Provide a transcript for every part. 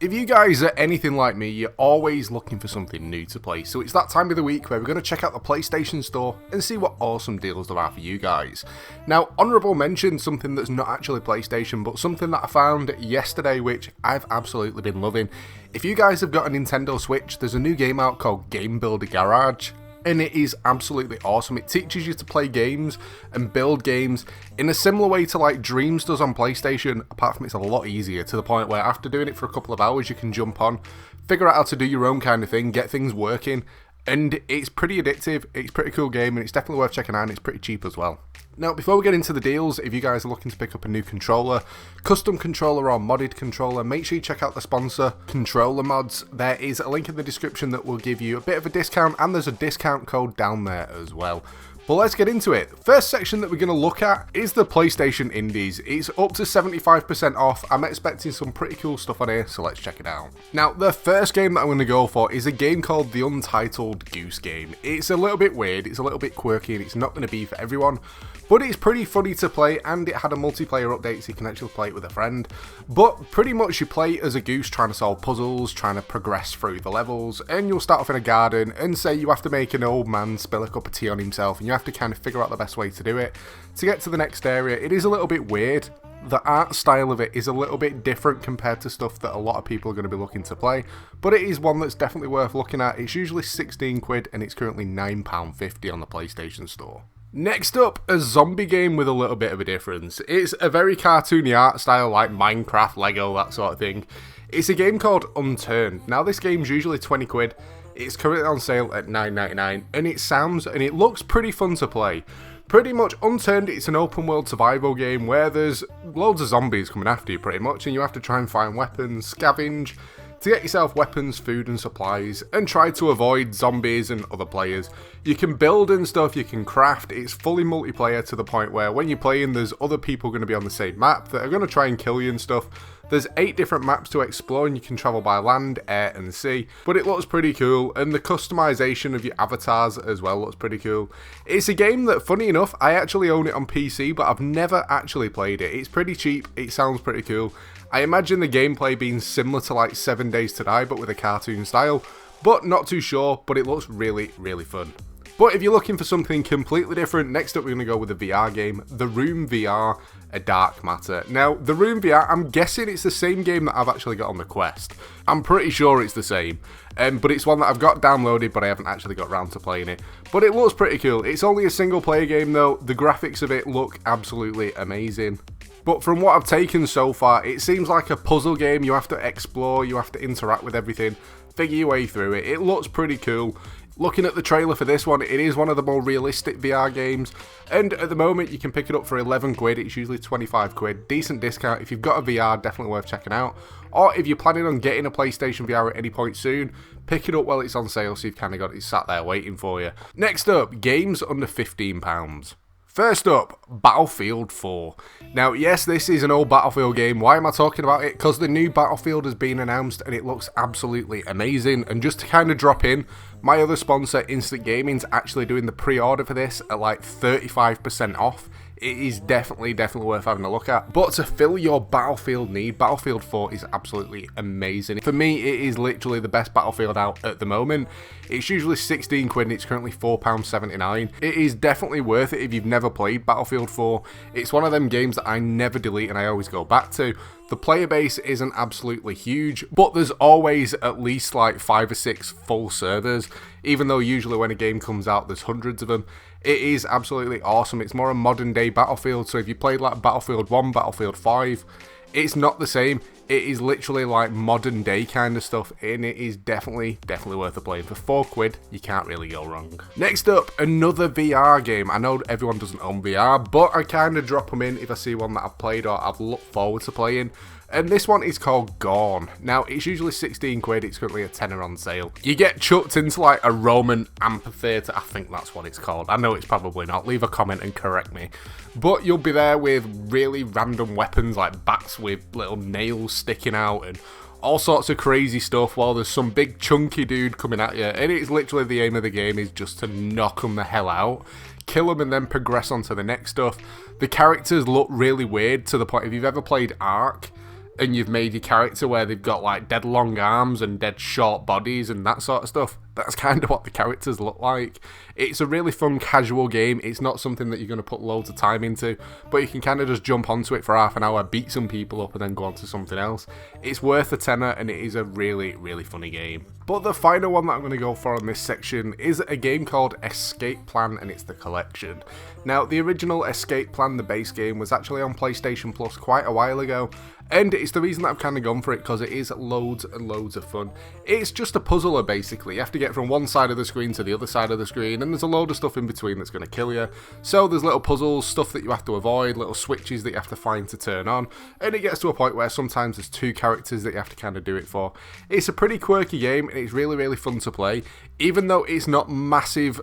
If you guys are anything like me, you're always looking for something new to play, so it's that time of the week where we're going to check out the PlayStation Store and see what awesome deals there are for you guys. Now, honourable mention, something that's not actually PlayStation, but something that I found yesterday which I've absolutely been loving. If you guys have got a Nintendo Switch, there's a new game out called Game Builder Garage. And it is absolutely awesome. It teaches you to play games and build games in a similar way to like Dreams does on PlayStation, apart from it's a lot easier, to the point where after doing it for a couple of hours you can jump on, figure out how to do your own kind of thing, get things working, and it's pretty addictive, it's a pretty cool game, and it's definitely worth checking out, and it's pretty cheap as well. Now, before we get into the deals, if you guys are looking to pick up a new controller, custom controller or modded controller, make sure you check out the sponsor, Controller Mods. There is a link in the description that will give you a bit of a discount, and there's a discount code down there as well. But let's get into it. First section that we're going to look at is the PlayStation Indies. It's up to 75% off. I'm expecting some pretty cool stuff on here, so let's check it out. Now, the first game that I'm going to go for is a game called The Untitled Goose Game. It's a little bit weird, it's a little bit quirky, and it's not going to be for everyone. But it's pretty funny to play, and it had a multiplayer update so you can actually play it with a friend. But pretty much you play as a goose trying to solve puzzles, trying to progress through the levels, and you'll start off in a garden and say you have to make an old man spill a cup of tea on himself, and you have to kind of figure out the best way to do it. To get to the next area, it is a little bit weird. The art style of it is a little bit different compared to stuff that a lot of people are going to be looking to play, but it is one that's definitely worth looking at. It's usually 16 quid and it's currently £9.50 on the PlayStation Store. Next up, a zombie game with a little bit of a difference. It's a very cartoony art style like Minecraft, Lego, that sort of thing. It's a game called Unturned. Now this game's usually 20 quid. It's currently on sale at $9.99 and it sounds and it looks pretty fun to play. Pretty much Unturned, it's an open world survival game where there's loads of zombies coming after you pretty much, and you have to try and find weapons, scavenge, to get yourself weapons, food and supplies, and try to avoid zombies and other players. You can build and stuff, you can craft, it's fully multiplayer to the point where when you're playing there's other people going to be on the same map that are going to try and kill you and stuff. There's 8 different maps to explore and you can travel by land, air and sea, but it looks pretty cool, and the customization of your avatars as well looks pretty cool. It's a game that, funny enough, I actually own it on PC, but I've never actually played it. It's pretty cheap, it sounds pretty cool. I imagine the gameplay being similar to like 7 Days to Die, but with a cartoon style, but not too sure, but it looks really, really fun. But if you're looking for something completely different, next up we're going to go with a VR game, The Room VR, A Dark Matter. Now, The Room VR, I'm guessing it's the same game that I've actually got on the Quest. I'm pretty sure it's the same, but it's one that I've got downloaded, but I haven't actually got around to playing it. But it looks pretty cool. It's only a single player game though, the graphics of it look absolutely amazing. But from what I've taken so far, it seems like a puzzle game. You have to explore, you have to interact with everything, figure your way through it. It looks pretty cool. Looking at the trailer for this one, it is one of the more realistic VR games, and at the moment you can pick it up for 11 quid, it's usually 25 quid, decent discount. If you've got a VR, definitely worth checking out, or if you're planning on getting a PlayStation VR at any point soon, pick it up while it's on sale so you've kind of got it sat there waiting for you. Next up, games under £15. First up, Battlefield 4. Now, yes, this is an old Battlefield game. Why am I talking about it? Because the new Battlefield has been announced and it looks absolutely amazing. And just to kind of drop in, my other sponsor, Instant Gaming's actually doing the pre-order for this at like 35% off. It is definitely worth having a look at. But to fill your Battlefield need, Battlefield 4 is absolutely amazing. For me, it is literally the best Battlefield out at the moment. It's usually 16 quid and it's currently £4.79. It is definitely worth it if you've never played Battlefield 4. It's one of them games that I never delete and I always go back to. The player base isn't absolutely huge, but there's always at least like 5 or 6 full servers, even though usually when a game comes out there's hundreds of them. It is absolutely awesome. It's more a modern day Battlefield, so if you played like Battlefield 1, Battlefield 5, it's not the same. It is literally like modern day kind of stuff, and it is definitely worth a play. For 4 quid, you can't really go wrong. Next up, another VR game. I know everyone doesn't own VR, but I kind of drop them in if I see one that I've played or I've looked forward to playing. And this one is called Gone. Now, it's usually 16 quid, it's currently a tenner on sale. You get chucked into like a Roman amphitheatre, I think that's what it's called. I know it's probably not, leave a comment and correct me. But you'll be there with really random weapons like bats with little nails sticking out and all sorts of crazy stuff while there's some big chunky dude coming at you. And it's literally the aim of the game is just to knock them the hell out, kill them and then progress on to the next stuff. The characters look really weird to the point, if you've ever played Ark, and you've made your character where they've got like dead long arms and dead short bodies and that sort of stuff, that's kind of what the characters look like. It's a really fun casual game. It's not something that you're going to put loads of time into, but you can kind of just jump onto it for half an hour, beat some people up and then go on to something else. It's worth a tenner and it is a really, really funny game. But the final one that I'm going to go for on this section is a game called Escape Plan, and it's the collection. Now, the original Escape Plan, the base game, was actually on PlayStation Plus quite a while ago, and it's the reason that I've kind of gone for it, because it is loads and loads of fun. It's just a puzzler, basically. You have to get from one side of the screen to the other side of the screen, and there's a load of stuff in between that's going to kill you. So there's little puzzles, stuff that you have to avoid, little switches that you have to find to turn on, and it gets to a point where sometimes there's 2 characters that you have to kind of do it for. It's a pretty quirky game, and it's really, really fun to play, even though it's not massive.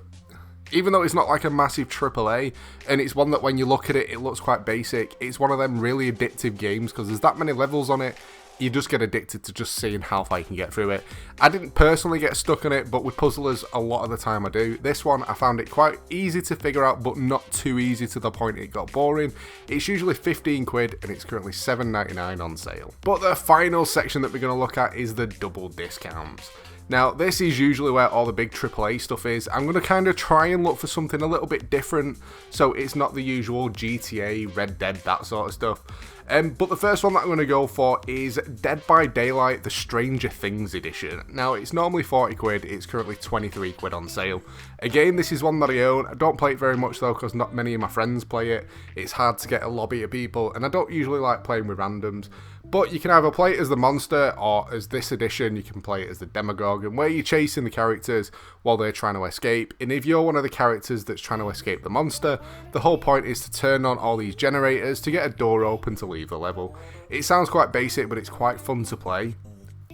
Even though it's not like a massive AAA, and it's one that when you look at it, it looks quite basic, it's one of them really addictive games because there's that many levels on it, you just get addicted to just seeing how far you can get through it. I didn't personally get stuck on it, but with puzzlers, a lot of the time I do. This one, I found it quite easy to figure out, but not too easy to the point it got boring. It's usually 15 quid, and it's currently $7.99 on sale. But the final section that we're going to look at is the double discounts. Now, this is usually where all the big AAA stuff is. I'm going to kind of try and look for something a little bit different, so it's not the usual GTA, Red Dead, that sort of stuff. But the first one that I'm going to go for is Dead by Daylight, the Stranger Things edition. Now, it's normally 40 quid, it's currently 23 quid on sale. Again, this is one that I own. I don't play it very much though, because not many of my friends play it. It's hard to get a lobby of people, and I don't usually like playing with randoms. But you can either play it as the monster, or as this edition, you can play it as the demagogue, and where you're chasing the characters while they're trying to escape. And if you're one of the characters that's trying to escape the monster, the whole point is to turn on all these generators to get a door open to leave the level. It sounds quite basic, but it's quite fun to play.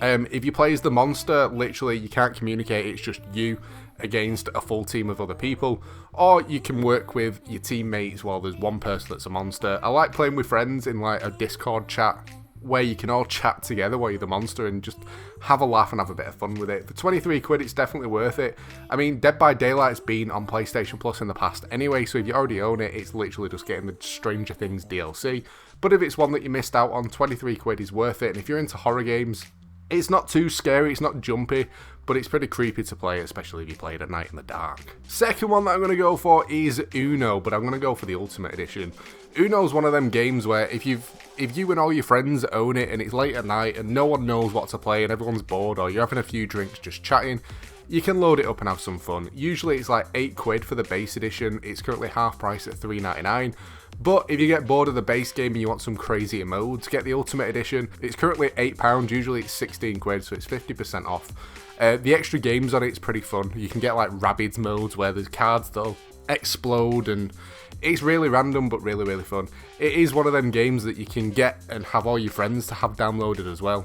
If you play as the monster, literally you can't communicate, it's just you against a full team of other people, or you can work with your teammates while there's one person that's a monster. I like playing with friends in like a Discord chat, where you can all chat together while you're the monster and just have a laugh and have a bit of fun with it. For 23 quid, it's definitely worth it. I mean, Dead by Daylight's been on PlayStation Plus in the past anyway, so if you already own it, it's literally just getting the Stranger Things DLC. But if it's one that you missed out on, 23 quid is worth it. And if you're into horror games, it's not too scary, it's not jumpy, but it's pretty creepy to play, especially if you play it at night in the dark. Second one that I'm going to go for is Uno, but I'm going to go for the Ultimate Edition. Uno's one of them games where if you and all your friends own it and it's late at night and no one knows what to play and everyone's bored, or you're having a few drinks just chatting, you can load it up and have some fun. Usually it's like 8 quid for the base edition, it's currently half price at $3.99. But if you get bored of the base game and you want some crazier modes, get the Ultimate Edition. It's currently £8, usually it's 16 quid, so it's 50% off. The extra games on it's pretty fun. You can get like Rabbids modes where there's cards that'll explode, and it's really random but really, really fun. It is one of them games that you can get and have all your friends to have downloaded as well.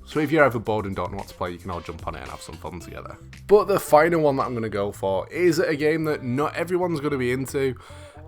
So if you're ever bored and don't know what to play, you can all jump on it and have some fun together. But the final one that I'm going to go for is a game that not everyone's going to be into.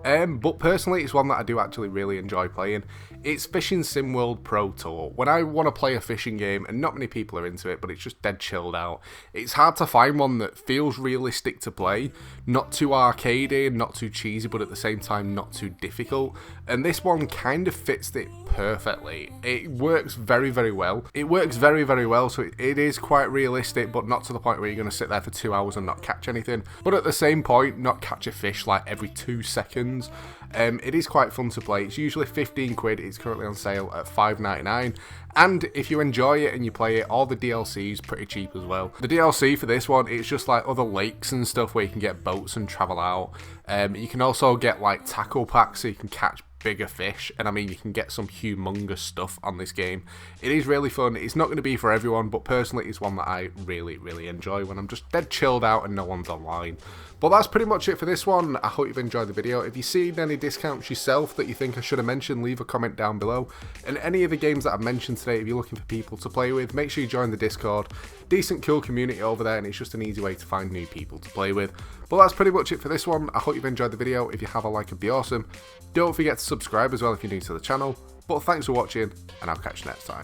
But personally, it's one that I do actually really enjoy playing. It's Fishing Sim World Pro Tour. When I want to play a fishing game, and not many people are into it, but it's just dead chilled out, it's hard to find one that feels realistic to play, not too arcadey and not too cheesy, but at the same time not too difficult. And this one kind of fits it perfectly. It works very, very well. It works very, very well, so it is quite realistic, but not to the point where you're going to sit there for 2 hours and not catch anything. But at the same point, not catch a fish like every 2 seconds. It is quite fun to play. It's usually 15 quid. It's currently on sale at $5.99. And if you enjoy it and you play it, all the DLC is pretty cheap as well. The DLC for this one, it's just like other lakes and stuff where you can get boats and travel out. You can also get like tackle packs so you can catch bigger fish, and I mean you can get some humongous stuff on this game. It is really fun. It's not going to be for everyone, but personally it's one that I really, really enjoy when I'm just dead chilled out and no one's online. But that's pretty much it for this one. I hope you've enjoyed the video. If you've seen any discounts yourself that you think I should have mentioned, leave a comment down below. And any of the games that I've mentioned today, if you're looking for people to play with, make sure you join the Discord. Decent, cool community over there, and it's just an easy way to find new people to play with. But that's pretty much it for this one. I hope you've enjoyed the video. If you have, a like would be awesome. Don't forget to subscribe as well if you're new to the channel. But thanks for watching, and I'll catch you next time.